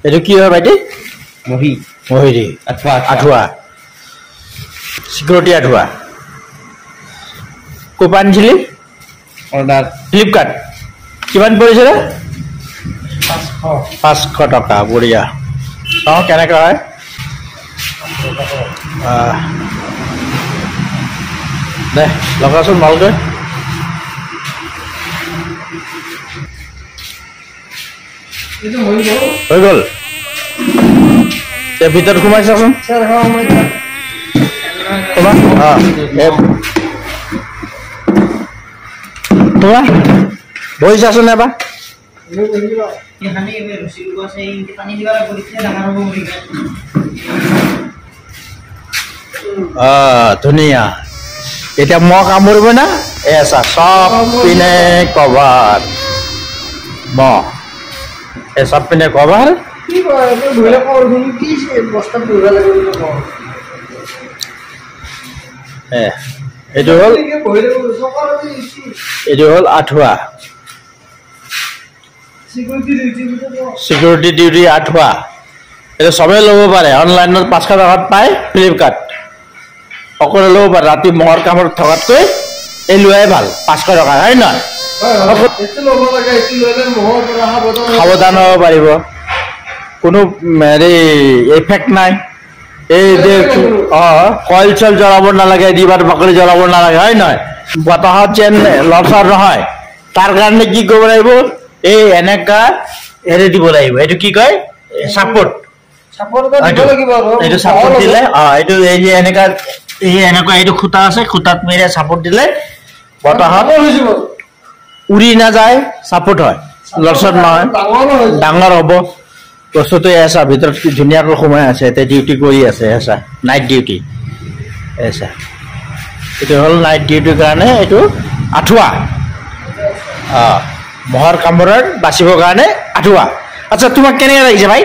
এইটো কি হয় বাইটি মহি মহিৰি আঠুৱা সিকিউৰিটি আঠুৱা কোপা আনিছিলি অৰ্ডাৰ ফ্লিপকাৰ্ট কিমান পৰিছিলে 500 টকা বঢ়িয়া চাওঁ কেনেকৈ হয় দে লগাচোন ভালকৈ হৈ গ'ল এতিয়া ভিতৰত সোমাইছাচোন বহিছাচোন এবাৰ ধুনীয়া এতিয়া মহ কামুৰিব না এছা চব পিনে কভাৰ মহ এই চব পিনে কভাৰ এইটো হ'ল আঠুৱা সিকিউৰিটি ডিউটি আঠুৱা এইটো চবেই ল'ব পাৰে অনলাইনত 500 টকাত পায় ফ্লিপকাৰ্ট সকলোৱে ল'ব পাৰে ৰাতি মহৰ কামত থকাতকৈ এই লোৱাই ভাল 500 টকা হয় নহয় সাৱধান হ'ব পাৰিব কোনো হেৰি এফেক্ট নাই এই যে কইল চল জ্বলাব নালাগে দিবাৰ বাকলি জ্বলাব নালাগে হয় নহয় বতাহত যেন লৰচৰ নহয় তাৰ কাৰণে কি কৰিব লাগিব এই এনেকা হেৰি দিব লাগিব এইটো কি কয় সাপোৰ্ট এইটো সাপোৰ্ট দিলে এইটো এই যে এনেকা এই এনেকা এইটো খুঁটা আছে খুঁটাত মেৰে সাপোৰ্ট দিলে বতাহত উৰি নাযায় সাপোৰ্ট হয় লৰচৰ নহয় ডাঙৰ হ'ব বস্তুটো এছা ভিতৰত কি ধুনীয়াকৈ সোমাই আছে এতিয়া ডিউটি কৰি আছে এছা নাইট ডিউটি এছা এইটো হ'ল নাইট ডিউটিৰ কাৰণে এইটো আঠুৱা মহৰ কামোৰাৰ বাচিবৰ কাৰণে আঠুৱা আচ্ছা তোমাক কেনেকৈ লাগিছে ভাই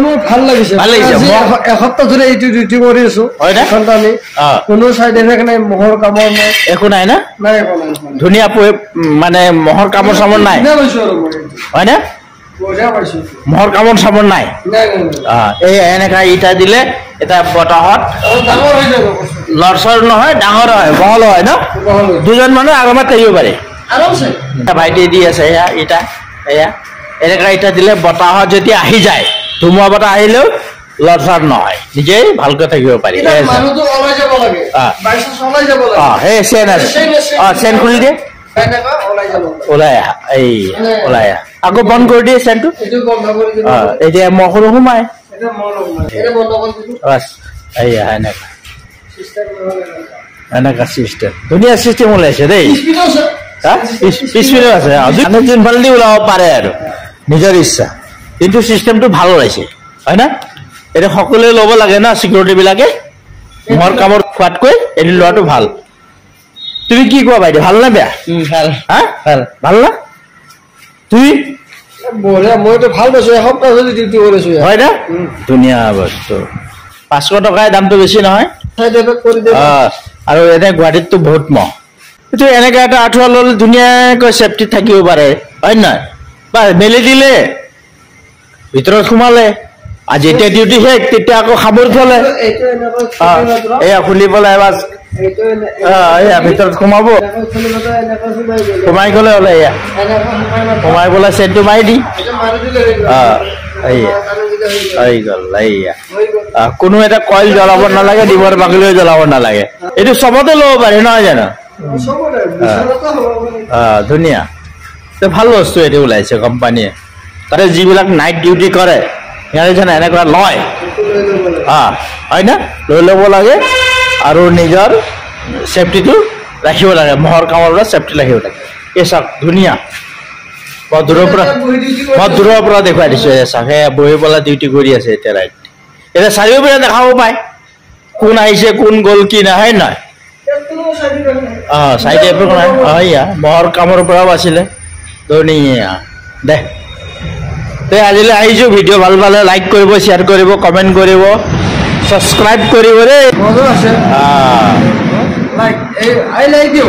মোৰ ভাল লাগিছে এসপ্তাহ ধৰি এইটো ডিউটি কৰি আছো কোনো চাইড এফেক্ট নাই মহৰ কামোৰ নাই একো নাই না ধুনীয়া মানে মহৰ কামোৰ চামোৰ নাই হয় না মহৰ কামোৰ চামোৰ নাই এই এনেকা ইটা দিলে এটা বতাহত লৰচৰ নহয় ডাঙৰ হয় বহল হয় ন দুজন মানুহ আগমত থাকিব পাৰে ভাইটি দি আছে এয়া ইটা এয়া এনেকা ইটা দিলে বতাহত যদি আহি যায় ধুমুহা বতাহ আহিলেও লৰচৰ নহয় নিজেই ভালকৈ থাকিব পাৰি চেন খুলি দিয়ে ওলাই আহা এই ওলাই আহা আকৌ বন্ধ কৰি দিয়ে চেনটো এতিয়া মহৰো সোমাই এনেকা চিষ্টেম ধুনীয়া চিষ্টেম ওলাইছে দেই পিছপিনেও আছে যোনফালে দি ওলাব পাৰে আৰু নিজৰ ইচ্ছা কিন্তু চিষ্টেমটো ভাল ওলাইছে হয় না এতিয়া সকলোৱে ল'ব লাগে না চিকিউৰিটি বিলাকে মহৰ কামোৰ খোৱাতকৈ এদিন লোৱাটো ভাল তুমি কি কোৱা বাইদেউ ভাল না বেয়া ভাল না তুমি মইতো ভাল পাইছো এসপ্তাহ ধৰি ডিউটি কৰিছো হয় না ধুনীয়া বস্তু 500 টকাই দামটো বেছি নহয় আৰু এনে গুৱাহাটীততো বহুত মহ এইটো এনেকৈ এটা আঠুৱা ল'লে ধুনীয়াকৈ চেফটিত থাকিব পাৰে হয় নহয় বা মেলি দিলে ভিতৰত সোমালে আৰু যেতিয়া ডিউটি শেষ তেতিয়া আকৌ সামৰি থলে এয়া খুলি পেলাই এবাৰ এয়া ভিতৰত সোমাব সোমাই গ'লে হ'লে এয়া সোমাই পেলাই চেনটো মাৰি দি হৈ গ'ল এয়া কোনো এটা কইল জ্বলাব নালাগে দিবৰ বাকলিও জ্বলাব নালাগে এইটো চবতে ল'ব পাৰে নহয় জানো ধুনীয়া ভাল বস্তু এইটো ওলাইছে কোম্পানীয়ে তাতে যিবিলাক নাইট ডিউটি কৰে সিহঁতে যেন এনেকুৱা লয় হয় না লৈ ল'ব লাগে আৰু নিজৰ চেফটিটো ৰাখিব লাগে মহৰ কামৰ পৰা চেফটি ৰাখিব লাগে এই চাওক ধুনীয়া বৰ দূৰৰ পৰা দেখুৱাই দিছোঁ এই চাওক সেয়া বহি পেলাই ডিউটি কৰি আছে এতিয়া ৰাইট এতিয়া চাৰিওপিনে দেখাব পায় কোন আহিছে কোন গ'ল কি নাই হয় নহয় চাইড এফেক্ট নাই এয়া মহৰ কামৰ পৰাও বাচিলে ধুনীয়া দে আজিলৈ আহিছোঁ ভিডিঅ' ভাল পালে লাইক কৰিব শ্বেয়াৰ কৰিব কমেণ্ট কৰিব সাবস্ক্ৰাইব কৰিব ৰে মজা আছে লাইক আই লাইক ইউ